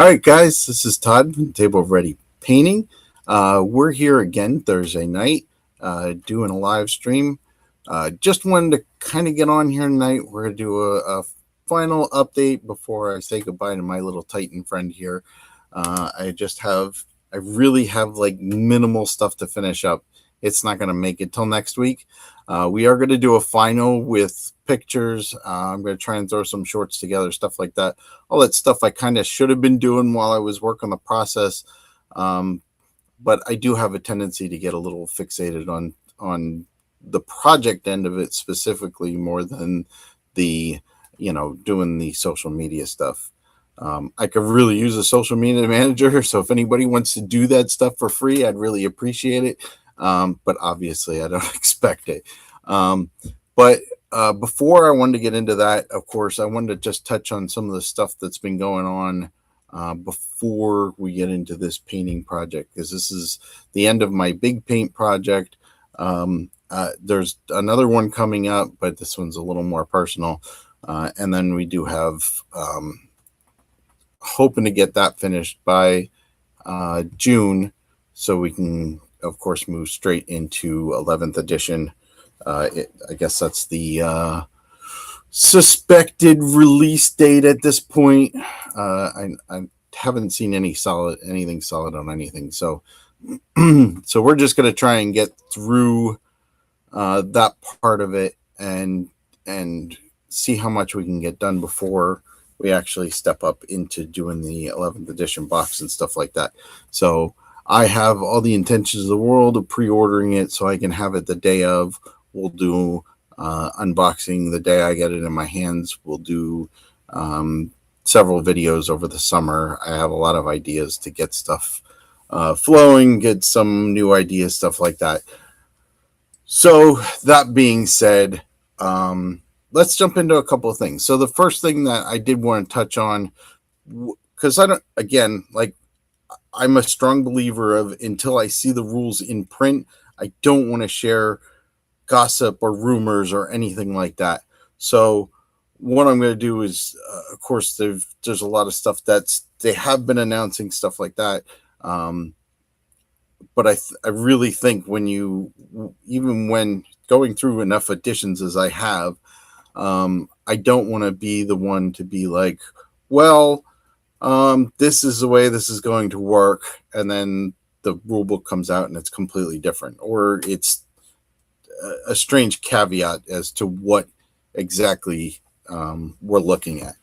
right, guys, this is Todd from Table of Ready Painting. We're here again Thursday night doing a live stream. Just wanted to kind of get on here tonight. We're going to do a final update before I say goodbye to my little Titan friend here. I really have like minimal stuff to finish up. It's not going to make it till next week. We are going to do a final with pictures. I'm going to try and throw some shorts together, stuff like that. All that stuff I kind of should have been doing while I was working the process. But I do have a tendency to get a little fixated on the project end of it specifically more than the, doing the social media stuff. I could really use a social media manager. So if anybody wants to do that stuff for free, I'd really appreciate it. But obviously I don't expect it. But before I wanted to get into that, of course, I wanted to just touch on some of the stuff that's been going on before we get into this painting project, because this is the end of my big paint project. There's another one coming up, but this one's a little more personal. And then we do have hoping to get that finished by June, so we can, of course, move straight into 11th edition. I guess that's the suspected release date at this point. I haven't seen anything solid on anything. So, so we're just going to try and get through that part of it and see how much we can get done before we actually step up into doing the 11th edition box and stuff like that. So I have all the intentions of the world of pre-ordering it so I can have it the day of. We'll do unboxing the day I get it in my hands. We'll do several videos over the summer. I have a lot of ideas to get stuff flowing, get some new ideas, stuff like that. So that being said, let's jump into a couple of things. So the first thing that I did want to touch on, because I'm a strong believer of, until I see the rules in print, I don't want to share gossip or rumors or anything like that. So what I'm going to do is, of course, there's a lot of stuff they have been announcing stuff like that. But I really think even when going through enough editions as I have, I don't want to be the one to be like, well, this is the way this is going to work, and then the rule book comes out and it's completely different, or it's a strange caveat as to what exactly we're looking at.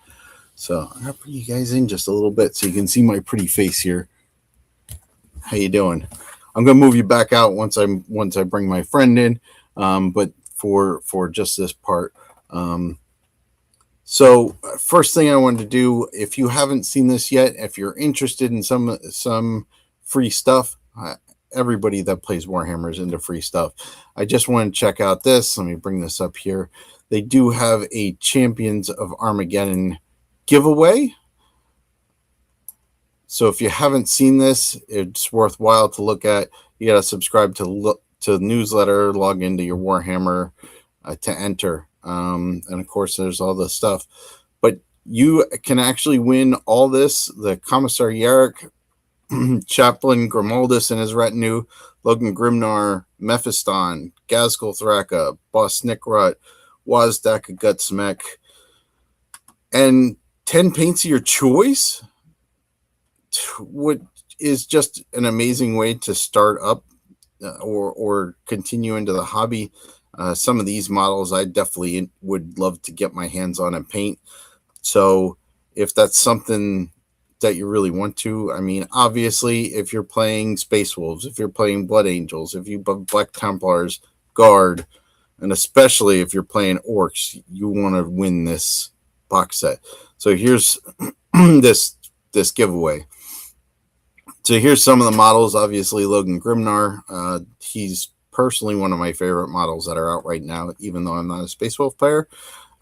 So I'm gonna bring you guys in just a little bit so you can see my pretty face here. How you doing? I'm gonna move you back out once I bring my friend in, but for just this part. So first thing I wanted to do, if you haven't seen this yet, if you're interested in some free stuff, everybody that plays Warhammer is into free stuff. I just want to check out this. Let me bring this up here. They do have a Champions of Armageddon giveaway. So if you haven't seen this, it's worthwhile to look at. You got to subscribe to the newsletter, log into your Warhammer to enter. And of course, there's all this stuff. But you can actually win all this. The Commissar Yarrick, Chaplain Grimaldus and his retinue, Logan Grimnar, Mephiston, Gazgul Thraka, Boss Snickrot, Wazdaka Gutsmek, and 10 paints of your choice, what is just an amazing way to start up or continue into the hobby. Some of these models I definitely would love to get my hands on and paint. So if that's something that you really want to, I mean, obviously, if you're playing Space Wolves, if you're playing Blood Angels, if you Black Templars, Guard, and especially if you're playing Orcs, you want to win this box set. So here's this giveaway. So here's some of the models. Obviously, Logan Grimnar. He's personally one of my favorite models that are out right now, even though I'm not a Space Wolf player.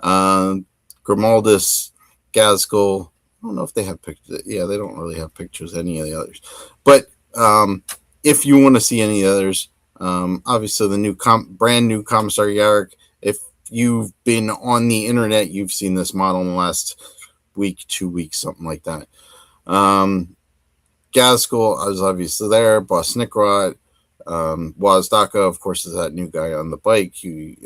Grimaldus, Gazgul. I don't know if they have pictures. Yeah, they don't really have pictures of any of the others. But if you want to see any others, obviously the brand new Commissar Yarrick. If you've been on the internet, you've seen this model in the last week, 2 weeks, something like that. Gaskell, I was obviously there. Boss Snickrot, Wazdaka, of course, is that new guy on the bike.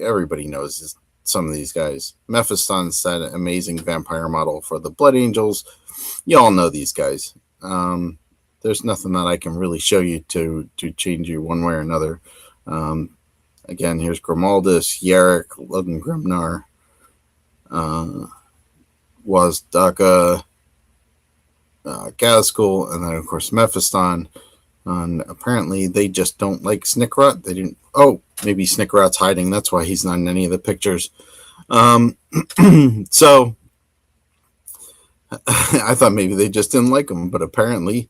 Everybody knows some of these guys. Mephiston's that amazing vampire model for the Blood Angels. You all know these guys. There's nothing that I can really show you to change you one way or another. Again, here's Grimaldus, Yarrick, Logan Grimnar, Wazdaka, Gaskell, and then of course Mephiston. And apparently they just don't like Snickrot. They didn't. Oh, maybe Snickrot's hiding. That's why he's not in any of the pictures. So I thought maybe they just didn't like him, but apparently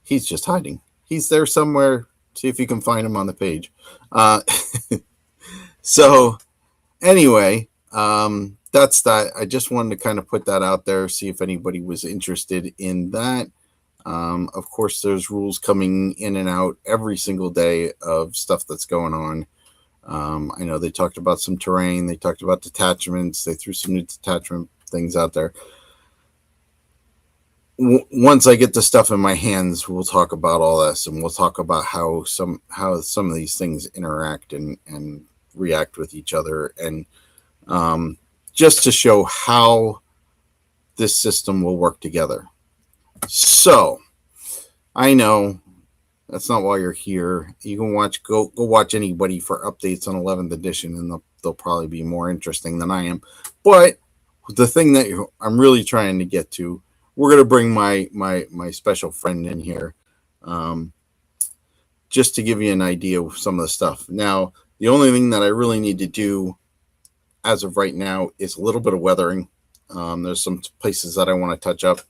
he's just hiding. He's there somewhere. See if you can find him on the page. So anyway, that's that. I just wanted to kind of put that out there, see if anybody was interested in that. Of course, there's rules coming in and out every single day of stuff that's going on. I know they talked about some terrain. They talked about detachments. They threw some new detachment things out there. Once I get the stuff in my hands, we'll talk about all this, and we'll talk about how some of these things interact and react with each other, and just to show how this system will work together. So I know that's not why you're here. You can go watch anybody for updates on 11th edition, and they'll probably be more interesting than I am. But the thing that I'm really trying to get to, we're going to bring my special friend in here, just to give you an idea of some of the stuff. Now, the only thing that I really need to do as of right now is a little bit of weathering. There's some places that I want to touch up,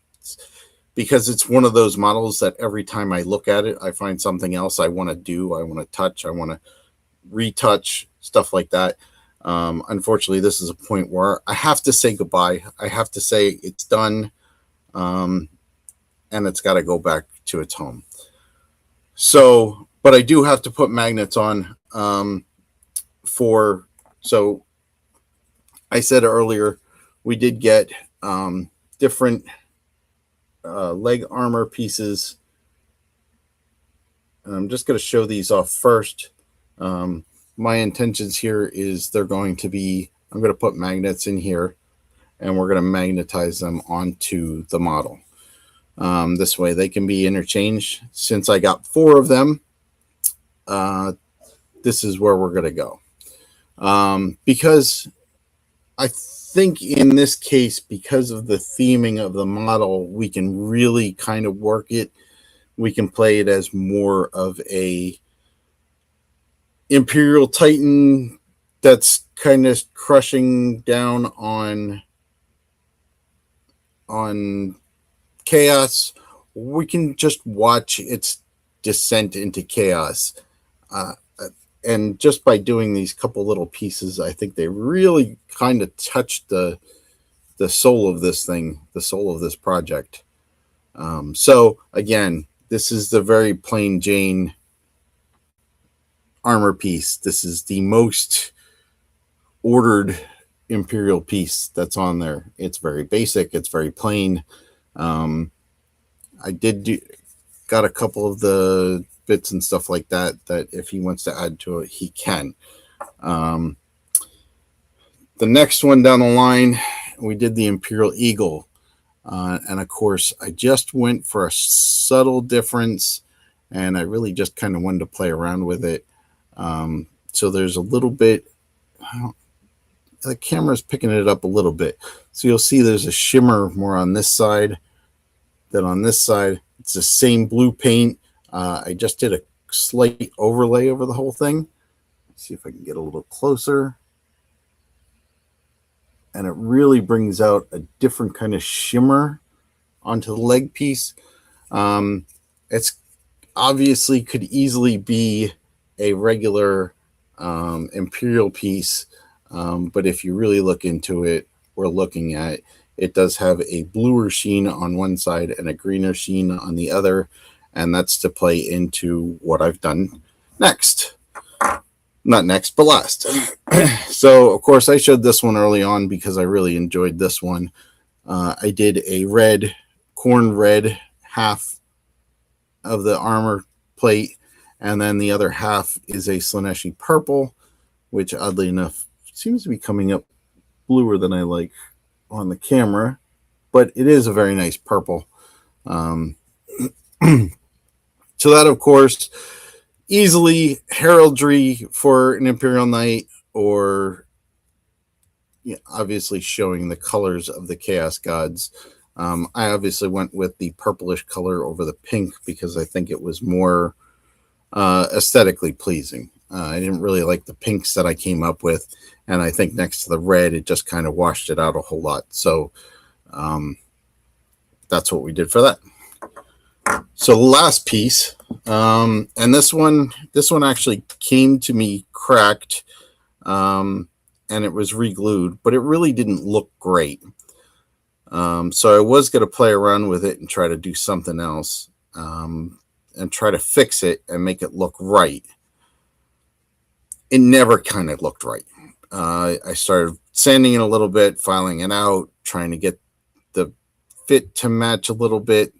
because it's one of those models that every time I look at it, I find something else I want to do, I want to touch, I want to retouch, stuff like that. Unfortunately, this is a point where I have to say goodbye. I have to say it's done. And it's got to go back to its home. So, but I do have to put magnets on, so I said earlier, we did get, different, leg armor pieces. And I'm just going to show these off first. My intentions here is I'm going to put magnets in here, and we're going to magnetize them onto the model. This way they can be interchanged. Since I got 4 of them, this is where we're going to go. Because I think in this case, because of the theming of the model, we can really kind of work it. We can play it as more of a Imperial Titan that's kind of crushing down on chaos. We can just watch its descent into chaos, and just by doing these couple little pieces, I think they really kind of touched the soul of this thing, the soul of this project. So again, this is the very plain Jane armor piece. This is the most ordered Imperial piece that's on there. It's very basic. It's very plain. I got a couple of the bits and stuff like that if he wants to add to it, he can. The next one down the line, we did the Imperial Eagle. And of course, I just went for a subtle difference, and I really just kind of wanted to play around with it. So there's a little bit, the camera's picking it up a little bit. So you'll see there's a shimmer more on this side than on this side. It's the same blue paint. I just did a slight overlay over the whole thing. Let's see if I can get a little closer. And it really brings out a different kind of shimmer onto the leg piece. It's obviously could easily be a regular Imperial piece. But if you really look into it, we're looking at it does have a bluer sheen on one side and a greener sheen on the other. And that's to play into what I've done next. Not next, but last. So, of course, I showed this one early on because I really enjoyed this one. I did a red corn red half of the armor plate, and then the other half is a Slaneshi purple, which oddly enough seems to be coming up bluer than I like on the camera, but it is a very nice purple. So that, of course, easily heraldry for an Imperial Knight, or obviously showing the colors of the Chaos Gods. I obviously went with the purplish color over the pink because I think it was more aesthetically pleasing. I didn't really like the pinks that I came up with, and I think next to the red, it just kind of washed it out a whole lot. So that's what we did for that. So the last piece, and this one actually came to me cracked, and it was re-glued, but it really didn't look great. So I was going to play around with it and try to do something else, and try to fix it and make it look right. It never kind of looked right. I started sanding it a little bit, filing it out, trying to get the fit to match a little bit.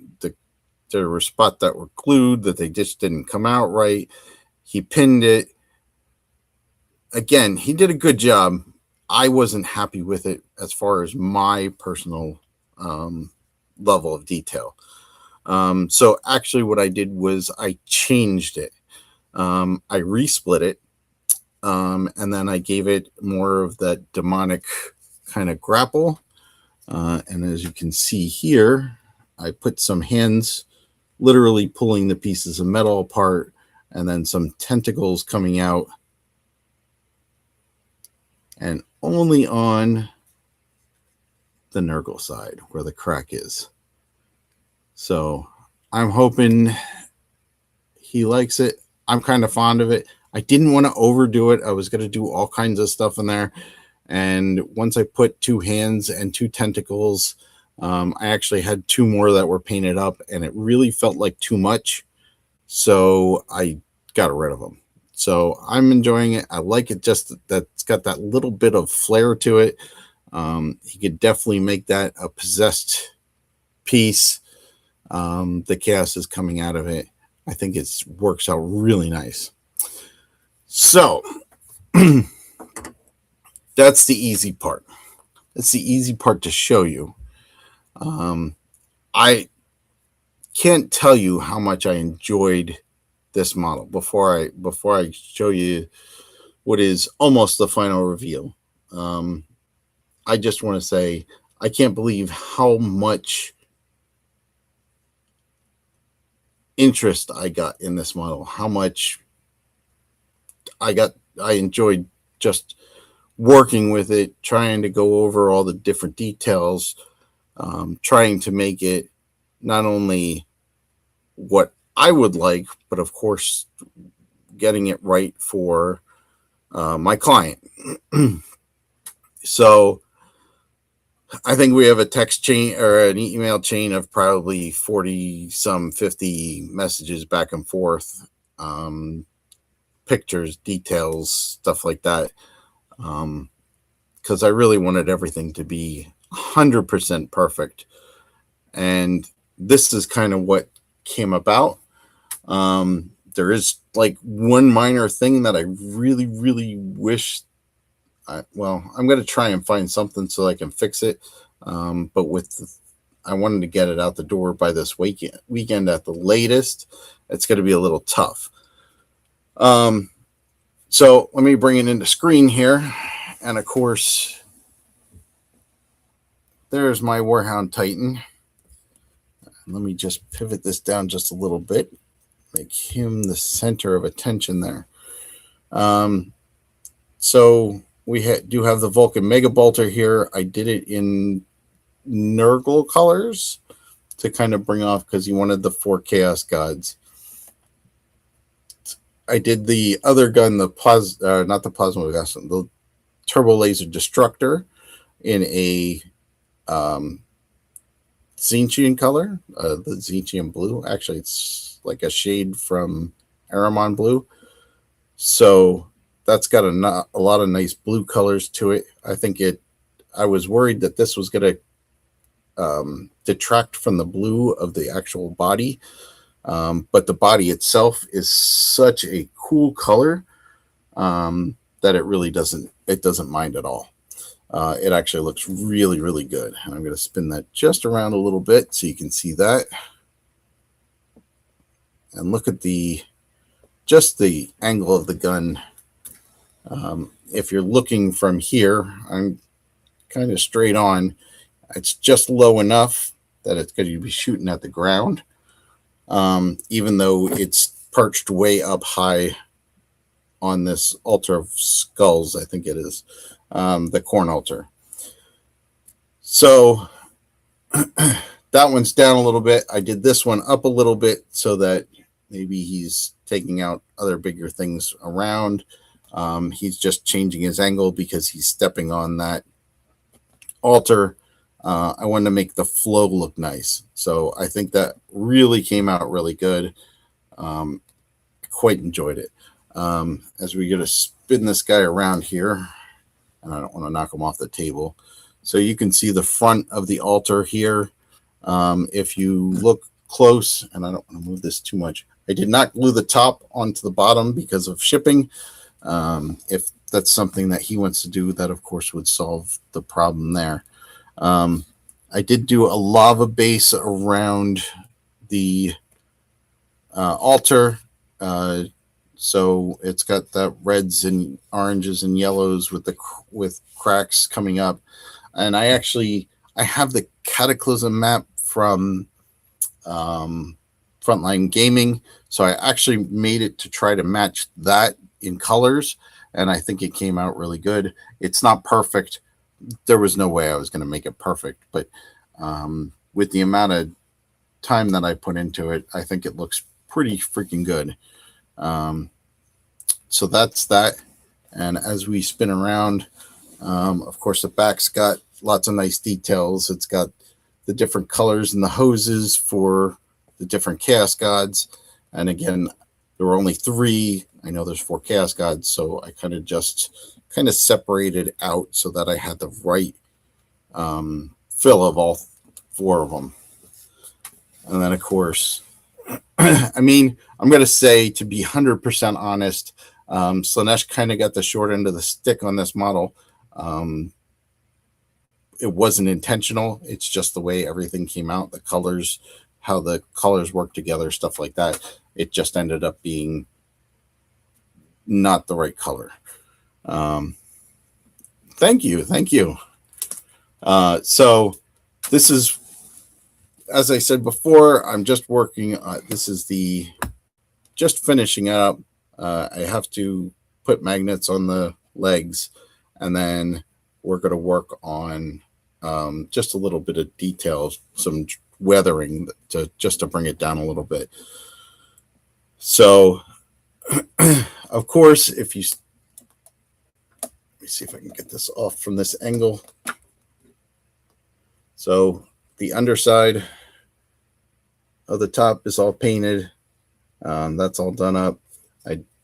There were spots that were glued that they just didn't come out right. He pinned it. Again, he did a good job. I wasn't happy with it as far as my personal level of detail. So actually what I did was I changed it. I resplit it, and then I gave it more of that demonic kind of grapple. And as you can see here, I put some hands literally pulling the pieces of metal apart, and then some tentacles coming out, and only on the Nurgle side where the crack is. So I'm hoping he likes it. I'm kind of fond of it. I didn't want to overdo it. I was going to do all kinds of stuff in there. And once I put 2 hands and 2 tentacles, I actually had 2 more that were painted up, and it really felt like too much. So I got rid of them. So I'm enjoying it. I like it, just that it's got that little bit of flair to it. He could definitely make that a possessed piece. The chaos is coming out of it. I think it works out really nice. So that's the easy part. That's the easy part to show you. I can't tell you how much I enjoyed this model before I show you what is almost the final reveal. I just want to say I can't believe how much interest I got in this model, how much I enjoyed just working with it, trying to go over all the different details, trying to make it not only what I would like, but of course getting it right for my client. So I think we have a text chain or an email chain of probably 50 messages back and forth, pictures, details, stuff like that. Because I really wanted everything to be 100% perfect. And this is kind of what came about. There is like one minor thing that I really, really wish. I'm going to try and find something so I can fix it. But I wanted to get it out the door by this weekend at the latest. It's going to be a little tough. So let me bring it into screen here. And of course, there's my Warhound Titan. Let me just pivot this down just a little bit. Make him the center of attention there. So we do have the Vulcan Mega Bolter here. I did it in Nurgle colors to kind of bring off, because he wanted the 4 Chaos Gods. I did the other gun, not the Plasma Gas, the Turbo Laser Destructor in a Zinchian color, the Zinchian blue. Actually, it's like a shade from Aramon blue. So that's got a lot of nice blue colors to it. I was worried that this was going to detract from the blue of the actual body. But the body itself is such a cool color that it really doesn't mind at all. It actually looks really, really good. And I'm going to spin that just around a little bit so you can see that. And look at just the angle of the gun. If you're looking from here, I'm kind of straight on. It's just low enough that it's going to be shooting at the ground, even though it's perched way up high on this altar of skulls, I think it is, the corn altar. So that one's down a little bit. I did this one up a little bit so that maybe he's taking out other bigger things around. He's just changing his angle because he's stepping on that altar. I wanted to make the flow look nice. So I think that really came out really good. Quite enjoyed it. As we get to spin this guy around here, and I don't want to knock him off the table. So you can see the front of the altar here. If you look close, and I don't want to move this too much, I did not glue the top onto the bottom because of shipping. If that's something that he wants to do, that of course would solve the problem there. I did do a lava base around the altar. So it's got that reds and oranges and yellows with cracks coming up. And I have the Cataclysm map from Frontline Gaming. So I actually made it to try to match that in colors. And I think it came out really good. It's not perfect. There was no way I was going to make it perfect. But with the amount of time that I put into it, I think it looks pretty freaking good. So that's that. And as we spin around, of course, the back's got lots of nice details. It's got the different colors and the hoses for the different chaos gods. And again, there were only 3. I know there's 4 chaos gods, so I kind of separated out so that I had the right fill of all 4 of them. And then, of course, I mean, I'm going to say, to be 100% honest, Slaanesh kind of got the short end of the stick on this model. It wasn't intentional. It's just the way everything came out, the colors, how the colors work together, stuff like that. It just ended up being not the right color. Thank you. So this is, as I said before, I'm just working. This is just finishing up. I have to put magnets on the legs, and then we're going to work on just a little bit of details, some weathering just to bring it down a little bit. So, of course, let me see if I can get this off from this angle. So the underside of the top is all painted. That's all done up.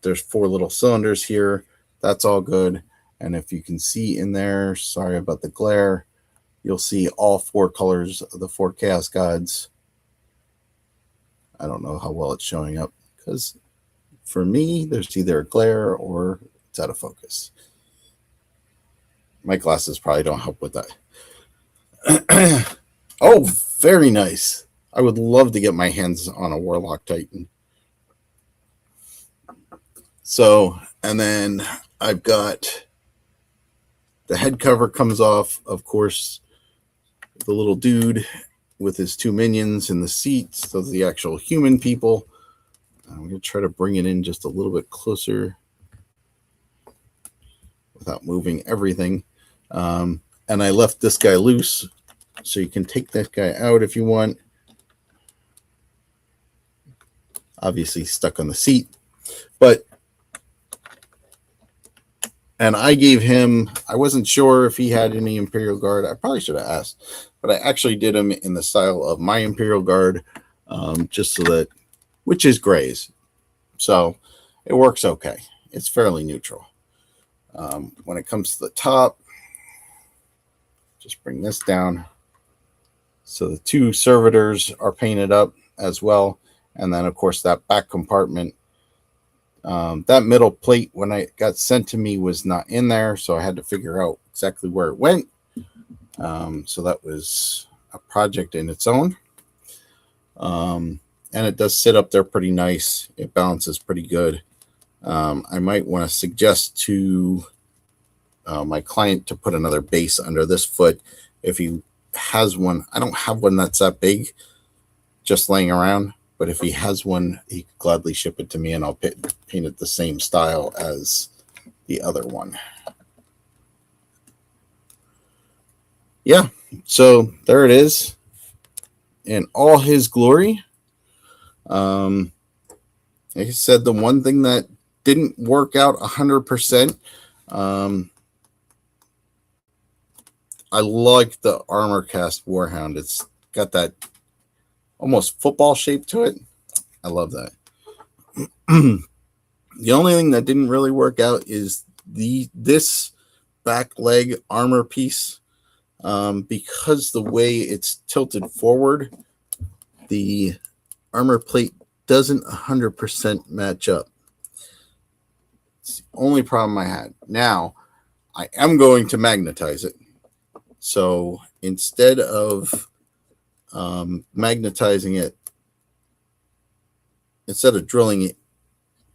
There's 4 little cylinders here. That's all good. And if you can see in there, sorry about the glare, you'll see all 4 colors of the 4 chaos gods. I don't know how well it's showing up, because for me, there's either a glare or it's out of focus. My glasses probably don't help with that. Oh, very nice. I would love to get my hands on a Warlock Titan. So, and then I've got the head cover comes off, of course, the little dude with his 2 minions in the seats, those are the actual human people. I'm going to try to bring it in just a little bit closer without moving everything. And I left this guy loose, so you can take this guy out if you want. Obviously stuck on the seat. And I gave him, I wasn't sure if he had any Imperial Guard. I probably should have asked, but I actually did him in the style of my Imperial Guard, just so that, which is grays. So it works okay. It's fairly neutral. When it comes to the top, just bring this down. So the 2 servitors are painted up as well. And then, of course, that back compartment, that middle plate, when it got sent to me, was not in there. So I had to figure out exactly where it went. So that was a project in its own. And it does sit up there pretty nice. It balances pretty good. I might want to suggest to my client to put another base under this foot if he has one. I don't have one that's that big just laying around, but if he has one, he could gladly ship it to me and I'll paint it the same style as the other one. Yeah, so there it is in all his glory. Like I said, the one thing that didn't work out 100%, I like the armor cast Warhound. It's got that almost football shape to it. I love that. The only thing that didn't really work out is this back leg armor piece, because the way it's tilted forward, the armor plate doesn't 100% match up. It's the only problem I had. Now, I am going to magnetize it. So instead of magnetizing it, instead of drilling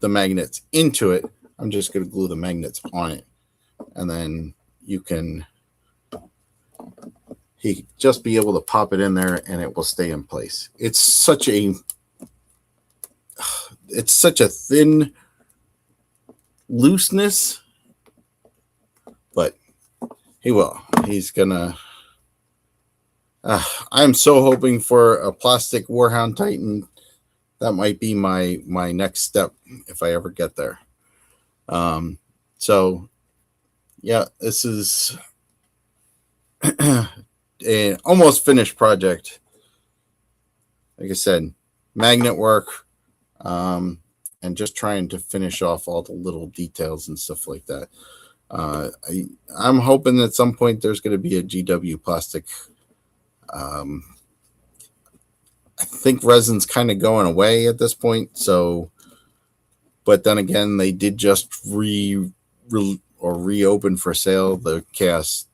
the magnets into it, I'm just going to glue the magnets on it. And then he just be able to pop it in there and it will stay in place. It's such a thin looseness, but he will. He's gonna. I'm so hoping for a plastic Warhound Titan. That might be my next step if I ever get there. So yeah, this is an almost finished project. Like I said, magnet work, and just trying to finish off all the little details and stuff like that. I'm hoping at some point there's going to be a GW plastic. I think resin's kind of going away at this point. So, but then again, they did just reopen for sale the Chaos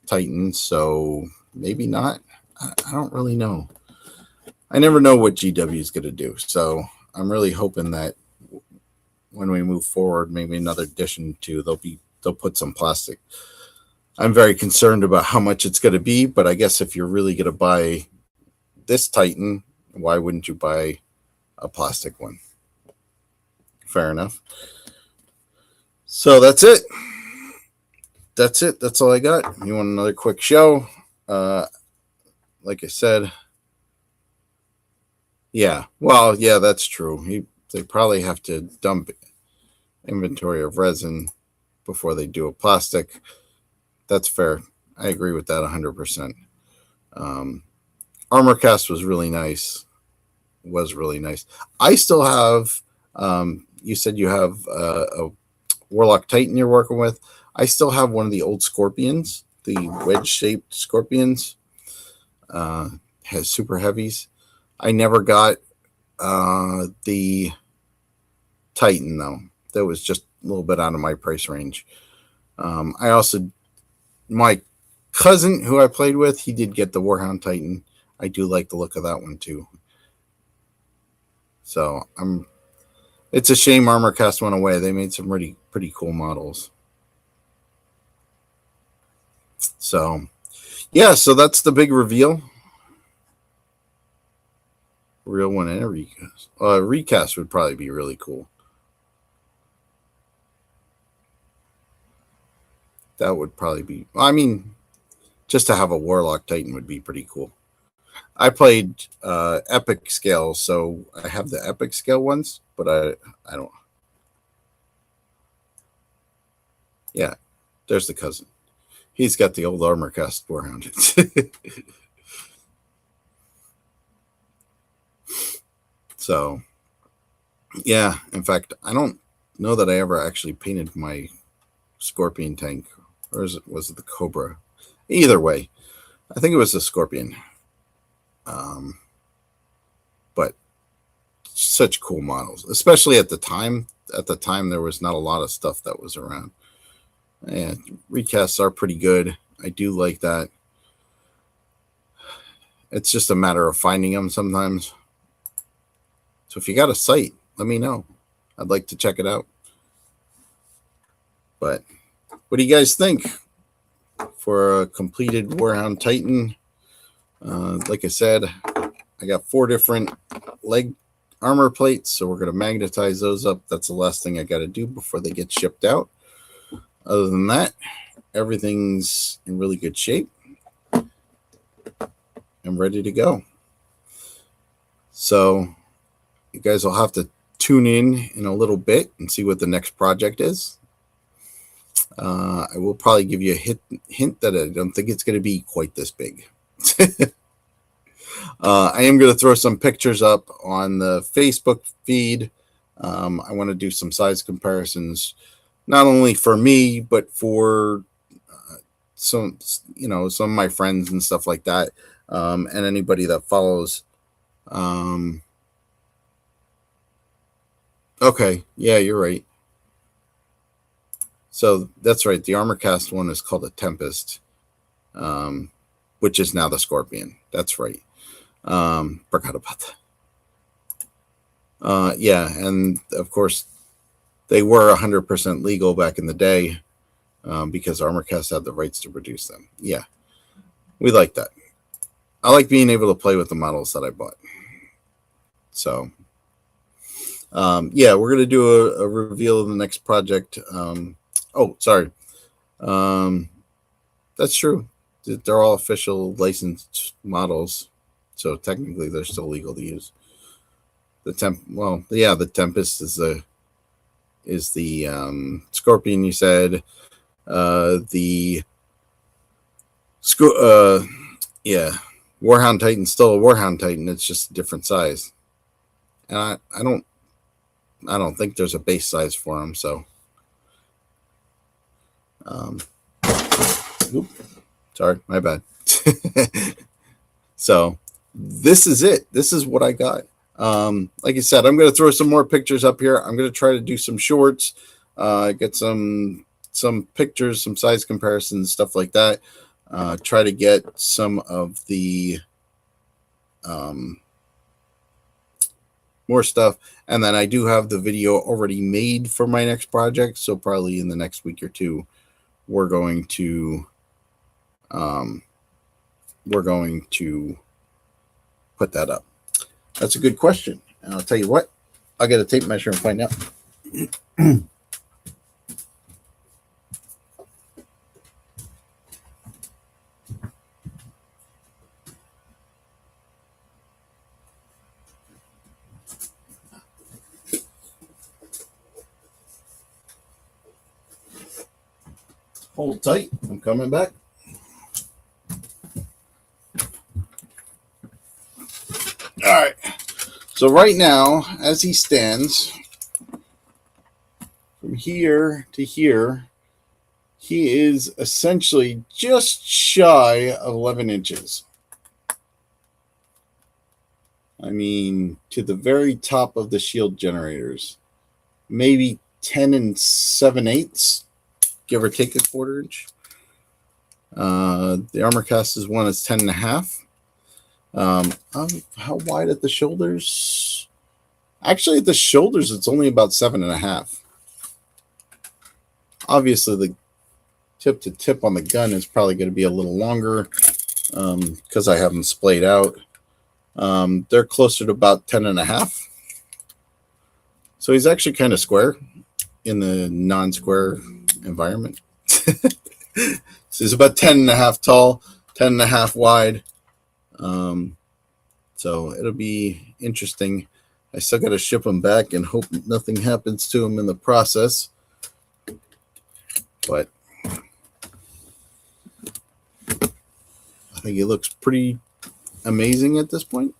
Titan. So maybe not. I don't really know. I never know what GW is going to do. So I'm really hoping that when we move forward, maybe another edition too, they'll put some plastic. I'm very concerned about how much it's going to be, but I guess if you're really going to buy this Titan, why wouldn't you buy a plastic one? Fair enough. So that's it. That's it. That's all I got. You want another quick show? Like I said, yeah. Well, yeah, that's true. They probably have to dump inventory of resin before they do a plastic. That's fair. I agree with that 100%. Armor cast was really nice. I still have, you said you have a Warlock Titan you're working with. I still have one of the old Scorpions, the wedge-shaped Scorpions. Has super heavies. I never got the Titan, though. That was just a little bit out of my price range. I also, my cousin who I played with, he did get the Warhound Titan. I do like the look of that one too. So it's a shame Armor Cast went away. They made some pretty cool models. So yeah, so that's the big reveal. Real one and a recast. Recast would probably be really cool. That would probably be, I mean, just to have a Warlock Titan would be pretty cool. I played Epic Scale, so I have the Epic Scale ones, but I don't. Yeah, there's the cousin. He's got the old Armor Cast Warhound. So, yeah, in fact, I don't know that I ever actually painted my Scorpion tank, or was it the Cobra? Either way, I think it was the Scorpion. But such cool models, especially at the time. At the time, there was not a lot of stuff that was around. And recasts are pretty good. I do like that. It's just a matter of finding them sometimes. So if you got a site, let me know. I'd like to check it out. But what do you guys think for a completed Warhound Titan? Like I said, I got 4 different leg armor plates, so we're going to magnetize those up. That's the last thing I got to do before they get shipped out. Other than that, everything's in really good shape. I'm ready to go. So you guys will have to tune in a little bit and see what the next project is. I will probably give you a hint that I don't think it's going to be quite this big. I am going to throw some pictures up on the Facebook feed. I want to do some size comparisons, not only for me, but for some of my friends and stuff like that, and anybody that follows. Okay, yeah, you're right. So that's right. The Armorcast one is called a Tempest, which is now the Scorpion. That's right. Forgot about that. Yeah, and of course, they were 100% legal back in the day because Armorcast had the rights to produce them. Yeah, we like that. I like being able to play with the models that I bought. So, yeah, we're going to do a reveal of the next project. Oh, sorry. That's true. They're all official licensed models. So technically they're still legal to use. The Tempest is the Scorpion, you said. Warhound Titan's still a Warhound Titan. It's just a different size. And I don't think there's a base size for them, so sorry, my bad. So this is it. This is what I got. Like I said, I'm going to throw some more pictures up here. I'm going to try to do some shorts, get some pictures, some size comparisons, stuff like that. Try to get some of the more stuff. And then I do have the video already made for my next project. So probably in the next week or two, we're going to put that up. That's a good question. And I'll tell you what, I'll get a tape measure and find out. Hold tight. I'm coming back. All right. So right now, as he stands, from here to here, he is essentially just shy of 11 inches. I mean, to the very top of the shield generators, maybe 10 7/8, give or take a 1/4 inch. The Armorcast's one is 10.5. How wide at the shoulders? Actually, at the shoulders, it's only about 7.5. Obviously, the tip to tip on the gun is probably going to be a little longer because I have them splayed out. They're closer to about 10.5. So he's actually kind of square in the non-square environment. So he's about 10.5 tall, 10.5 wide. So it'll be interesting. I still got to ship him back and hope nothing happens to him in the process. But I think he looks pretty amazing at this point.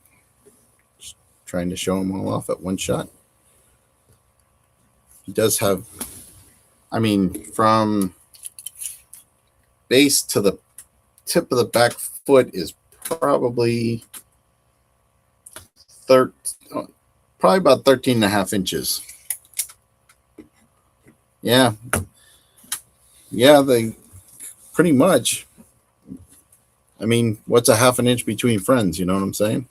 Just trying to show him all off at one shot. He does have, I mean, from base to the tip of the back foot is probably probably about 13.5 inches. Yeah. Yeah, they pretty much. I mean, what's a half an inch between friends? You know what I'm saying?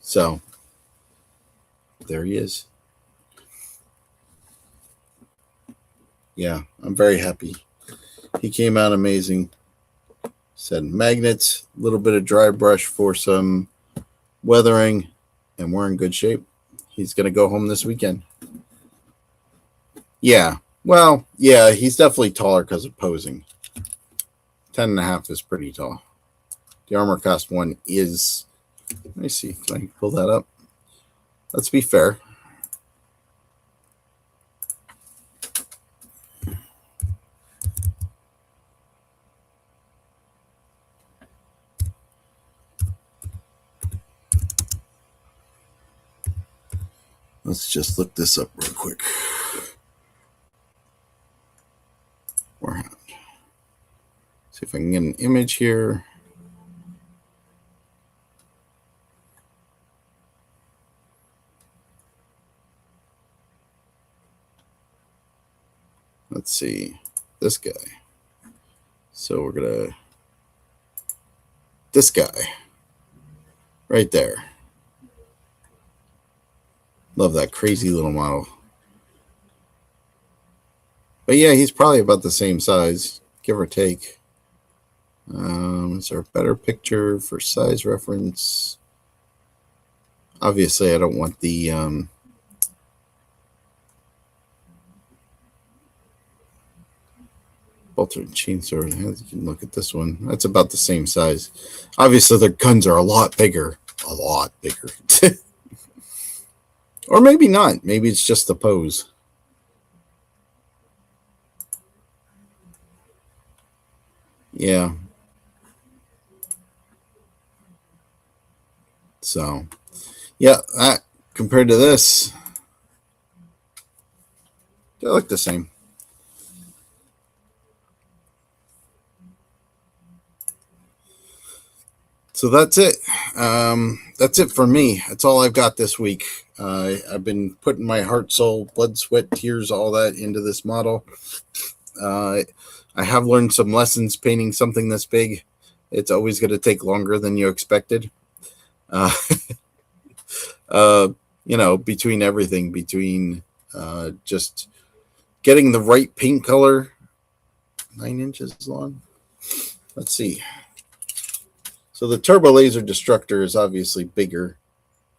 So there he is. Yeah, I'm very happy. He came out amazing. Said magnets, a little bit of dry brush for some weathering, and we're in good shape. He's going to go home this weekend. Yeah. Well, yeah, he's definitely taller because of posing. 10.5 is pretty tall. The armor cost one is, let me see, can I pull that up? Let's be fair. Let's just look this up real quick. Warhammer. See if I can get an image here. Let's see. This guy. So we're going to... This guy. Right there. Love that crazy little model. But yeah, he's probably about the same size, give or take. Is there a better picture for size reference? Obviously, I don't want the bolter and chainsaw. You can look at this one. That's about the same size. Obviously, their guns are a lot bigger. A lot bigger. Or maybe not. Maybe it's just the pose. Yeah. So, yeah, compared to this, they look the same. So that's it. That's it for me. That's all I've got this week. I've been putting my heart, soul, blood, sweat, tears, all that into this model. I have learned some lessons painting something this big. It's always going to take longer than you expected. Between everything, between just getting the right paint color. 9 inches long. Let's see. So the turbo laser destructor is obviously bigger.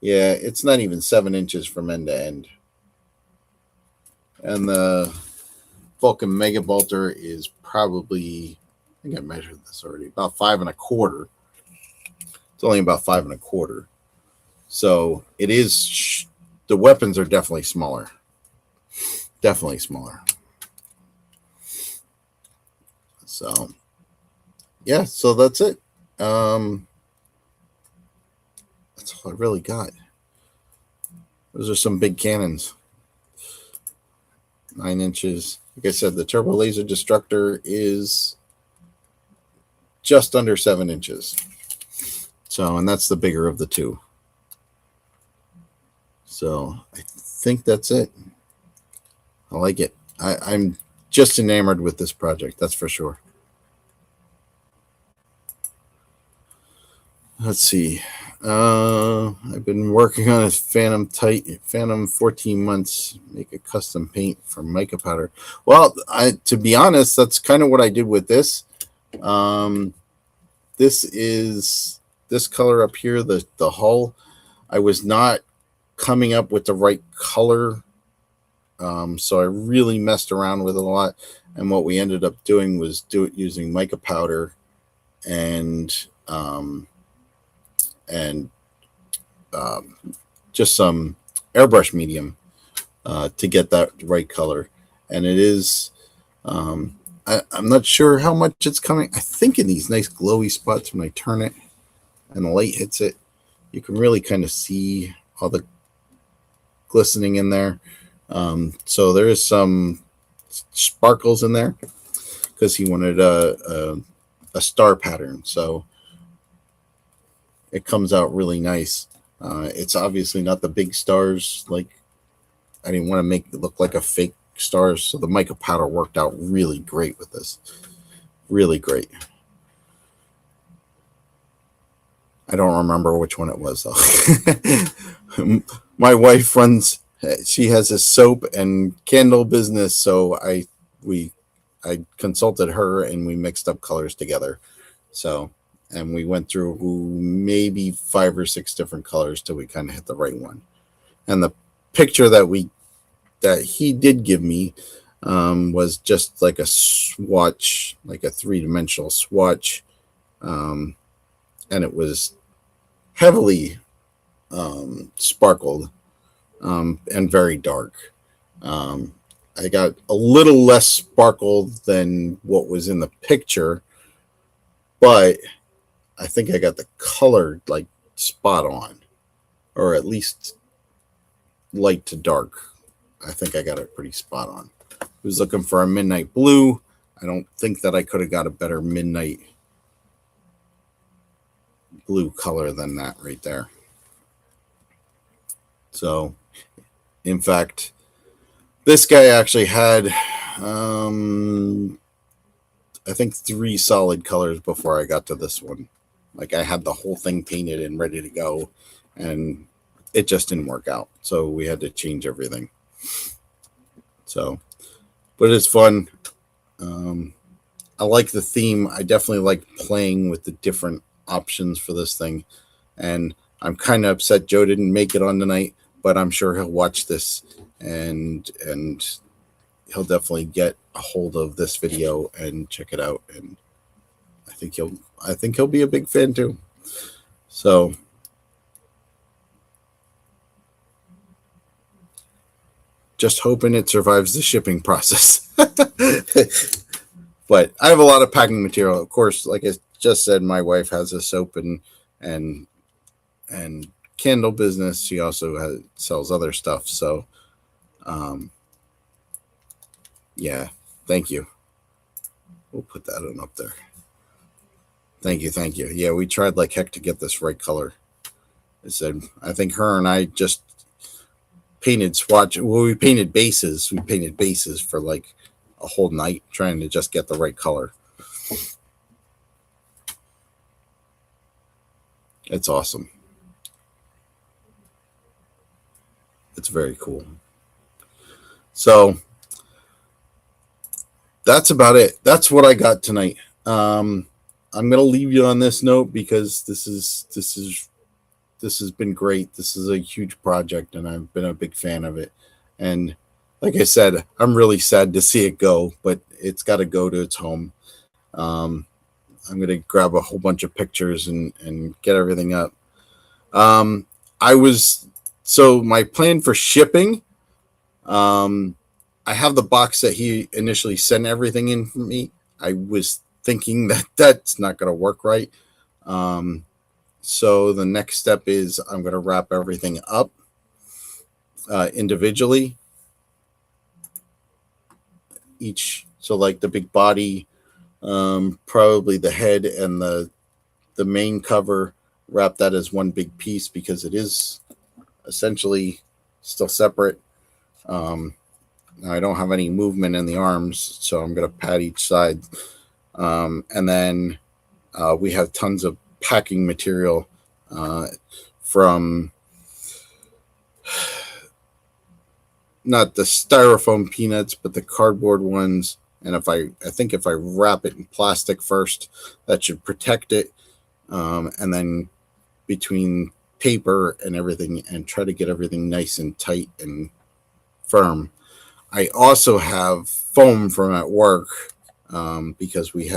Yeah, it's not even 7 inches from end to end. And the Vulcan Mega Bolter is probably, I think I measured this already, about 5.25. It's only about 5.25. So it is, the weapons are definitely smaller. Definitely smaller. So, yeah, so that's it. That's all I really got. Those are some big cannons. 9 inches. Like I said, the turbo laser destructor is just under 7 inches. So, and that's the bigger of the two. So I think that's it. I like it. I'm just enamored with this project. That's for sure. Let's see. I've been working on a Phantom 14 months, make a custom paint for mica powder. Well, to be honest, that's kind of what I did with this. This is this color up here, the hull. I was not coming up with the right color. So I really messed around with it a lot. And what we ended up doing was do it using mica powder and just some airbrush medium to get that right color. And it is, I'm not sure how much it's coming. I think in these nice glowy spots when I turn it and the light hits it, you can really kind of see all the glistening in there. So there is some sparkles in there because he wanted a star pattern. So it comes out really nice. It's obviously not the big stars. Like, I didn't want to make it look like a fake stars, so the mica powder worked out really great with this. Really great. I don't remember which one it was though. My wife runs. She has a soap and candle business, so I consulted her and we mixed up colors together. So, and we went through maybe 5 or 6 different colors till we kind of hit the right one. And the picture that he did give me was just like a swatch, like a 3-dimensional swatch, and it was heavily sparkled and very dark. I got a little less sparkle than what was in the picture, but I think I got the color like spot on, or at least light to dark. I think I got it pretty spot on. I was looking for a midnight blue. I don't think that I could have got a better midnight blue color than that right there. So, in fact, this guy actually had, I think 3 solid colors before I got to this one. Like, I had the whole thing painted and ready to go, and it just didn't work out. So we had to change everything. So, but it's fun. I like the theme. I definitely like playing with the different options for this thing. And I'm kind of upset Joe didn't make it on tonight, but I'm sure he'll watch this and he'll definitely get a hold of this video and check it out. And I think he'll be a big fan too. So just hoping it survives the shipping process. But I have a lot of packing material. Of course, like I just said, my wife has a soap and candle business. She also sells other stuff. So, yeah, thank you. We'll put that on up there. Thank you. Yeah, we tried like heck to get this right color. I think her and I just painted swatch. Well, we painted bases. We painted bases for like a whole night trying to just get the right color. It's awesome. It's very cool. So that's about it. That's what I got tonight. I'm gonna leave you on this note because this has been great. This is a huge project, and I've been a big fan of it. And like I said, I'm really sad to see it go, but it's got to go to its home. I'm going to grab a whole bunch of pictures and get everything up. So my plan for shipping, I have the box that he initially sent everything in for me. I was thinking that that's not going to work right. So the next step is I'm going to wrap everything up individually. So like the big body, probably the head and the main cover, wrap that as one big piece because it is essentially still separate. I don't have any movement in the arms, so I'm going to pat each side. And then we have tons of packing material from not the styrofoam peanuts, but the cardboard ones. And I think if I wrap it in plastic first, that should protect it. And then between paper and everything, and try to get everything nice and tight and firm. I also have foam from at work because we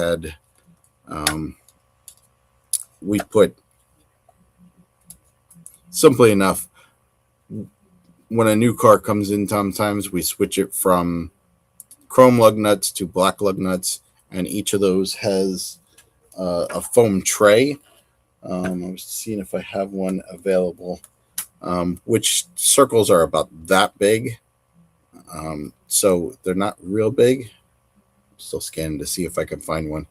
put, simply enough, when a new car comes in, sometimes we switch it from chrome lug nuts to black lug nuts, and each of those has a foam tray. I was seeing if I have one available, which circles are about that big. So they're not real big. Still scanning to see if I can find one.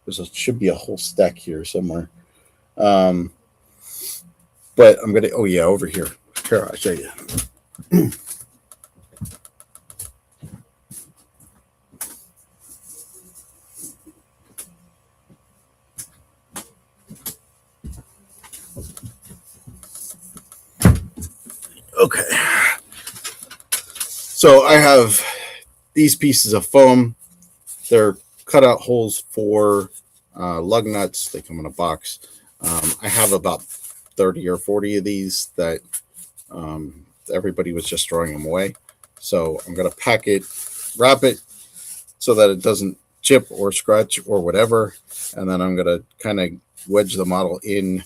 There should be a whole stack here somewhere. But I'm going to, oh yeah, over here. Here, I'll show you. Okay. So I have these pieces of foam. They're cutout holes for lug nuts. They come in a box. I have about 30 or 40 of these that everybody was just throwing them away. So I'm going to pack it, wrap it so that it doesn't chip or scratch or whatever. And then I'm going to kind of wedge the model in,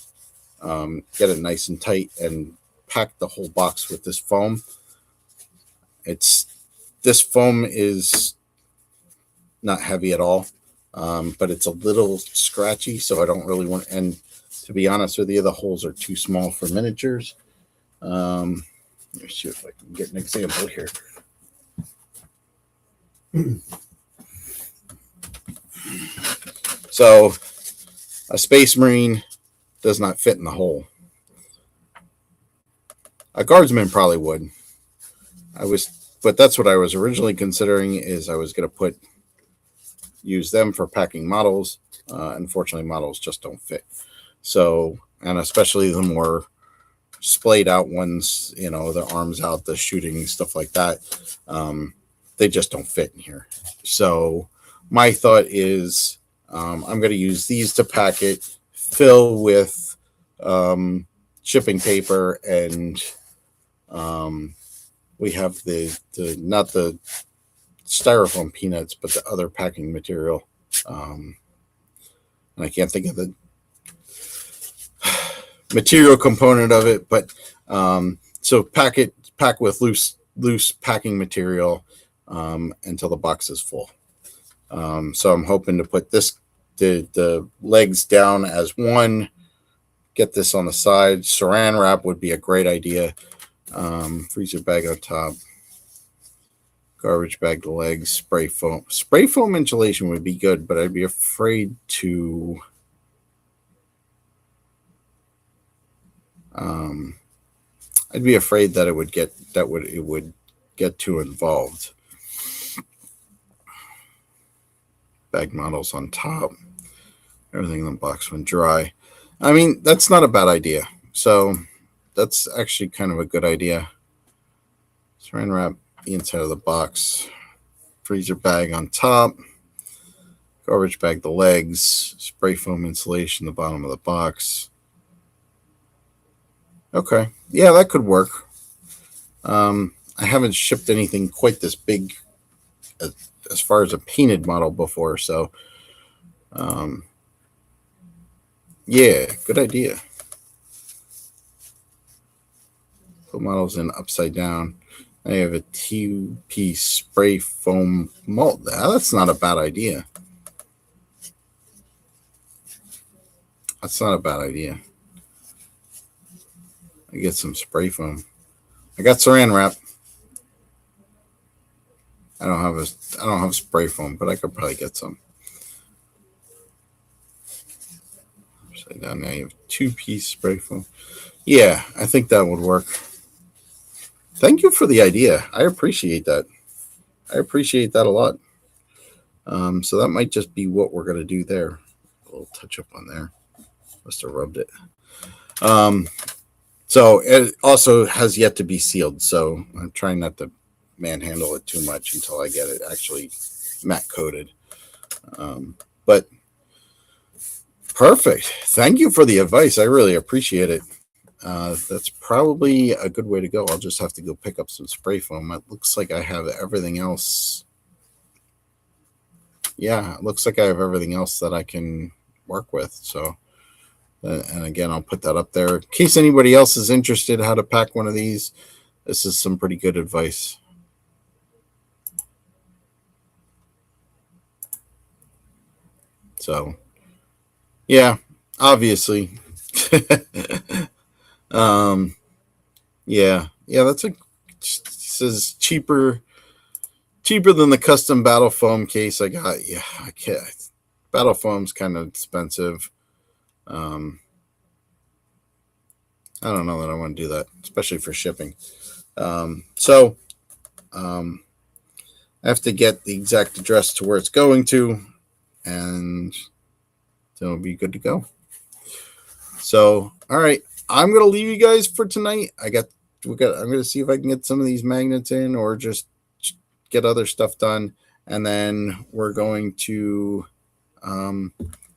get it nice and tight, and pack the whole box with this foam. This foam is not heavy at all, but it's a little scratchy, so I don't really want, and to be honest with you, the holes are too small for miniatures. Let me see if I can get an example here. So a Space Marine does not fit in the hole. A Guardsman probably would. But that's what I was originally considering, is I was going to use them for packing models. Unfortunately, models just don't fit. So, and especially the more splayed out ones, you know, the arms out, the shooting, stuff like that, they just don't fit in here. So my thought is I'm going to use these to pack it, fill with shipping paper, and we have the not the styrofoam peanuts, but the other packing material. And I can't think of the material component of it, but so pack with loose packing material until the box is full. So I'm hoping to put the legs down as one, get this on the side. Saran wrap would be a great idea. Freezer bag on top, garbage bag the legs, spray foam insulation would be good, but I'd be afraid to that it would get too involved. Bag models on top, everything in the box when dry. I mean, that's not a bad idea. So that's actually kind of a good idea. Saran wrap the inside of the box, freezer bag on top, garbage bag the legs, spray foam insulation the bottom of the box. Okay, yeah, that could work. I haven't shipped anything quite this big as far as a painted model before, so yeah, good idea. Put models in upside down. I have a 2-piece spray foam mold. That's not a bad idea. That's not a bad idea. I get some spray foam. I got saran wrap. I don't have spray foam, but I could probably get some. Upside down now, you have 2-piece spray foam. Yeah, I think that would work. Thank you for the idea. I appreciate that. I appreciate that a lot. So that might just be what we're going to do there. A little touch up on there. Must have rubbed it. So it also has yet to be sealed. So I'm trying not to manhandle it too much until I get it actually matte coated. But perfect. Thank you for the advice. I really appreciate it. That's probably a good way to go. I'll just have to go pick up some spray foam. It looks like I have everything else. Yeah, it looks like I have everything else that I can work with. So, and again, I'll put that up there in case anybody else is interested how to pack one of these. This is some pretty good advice. So, yeah, obviously. Yeah, that's says cheaper than the custom battle foam case I got. Yeah, I can't. Battle foam's kind of expensive. I I don't know that I want to do that, especially for shipping. So I have to get the exact address to where it's going to, and it'll be good to go. So, all right, I'm gonna leave you guys for tonight. I'm gonna see if I can get some of these magnets in, or just get other stuff done, and then we're going to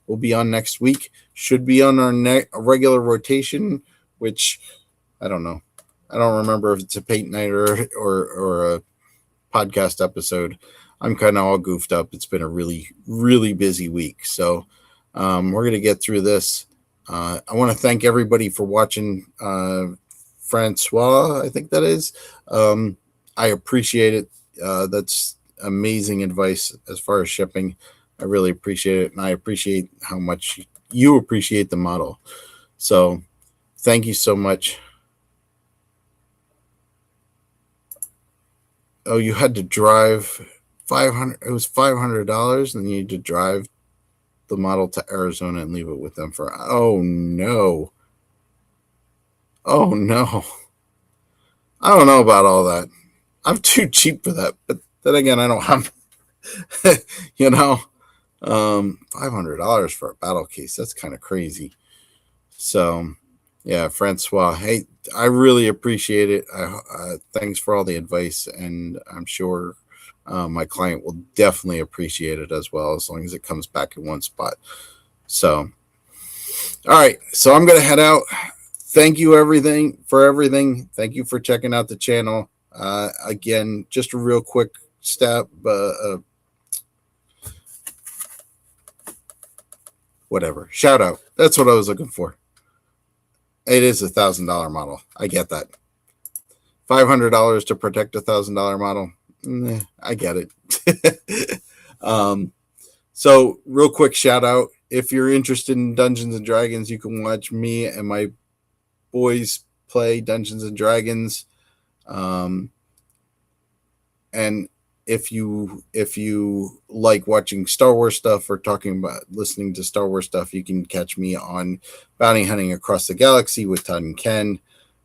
we'll be on next week. Should be on our regular rotation, which I don't know. I don't remember if it's a paint night or a podcast episode. I'm kind of all goofed up. It's been a really, really busy week. So we're going to get through this. I want to thank everybody for watching. Francois, I think that is. I appreciate it. That's amazing advice as far as shipping. I really appreciate it. And I appreciate how much you appreciate the model. So thank you so much. Oh, you had to drive 500. It was $500, and you had to drive the model to Arizona and leave it with them for. Oh no! Oh no! I don't know about all that. I'm too cheap for that. But then again, I don't have. $500 for a battle case. That's kind of crazy. So, yeah, Francois. Hey, I really appreciate it. Thanks for all the advice, and I'm sure my client will definitely appreciate it as well, as long as it comes back in one spot. So, all right. So I'm gonna head out. Thank you for everything. Thank you for checking out the channel. Again, just a real quick step. Whatever. Shout out. That's what I was looking for. It is $1,000 model. I get that. $500 to protect $1,000 model. I get it. So real quick shout out. If you're interested in Dungeons and Dragons, you can watch me and my boys play Dungeons and Dragons. And if you like watching Star Wars stuff or listening to Star Wars stuff, you can catch me on Bounty Hunting Across the Galaxy with Todd and Ken.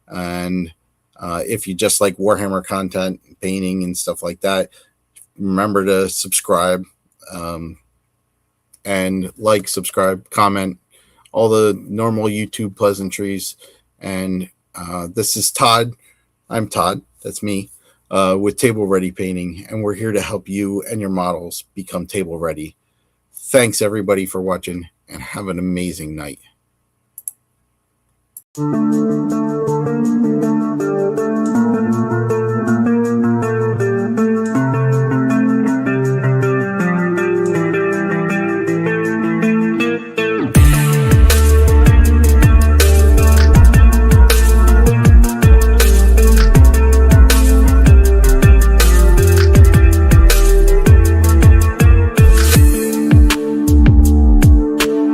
And if you just like Warhammer content, painting and stuff like that, remember to subscribe, and subscribe, comment, all the normal YouTube pleasantries. And this is Todd. I'm Todd. That's me. With Table Ready Painting, and we're here to help you and your models become table ready. Thanks everybody for watching, and have an amazing night.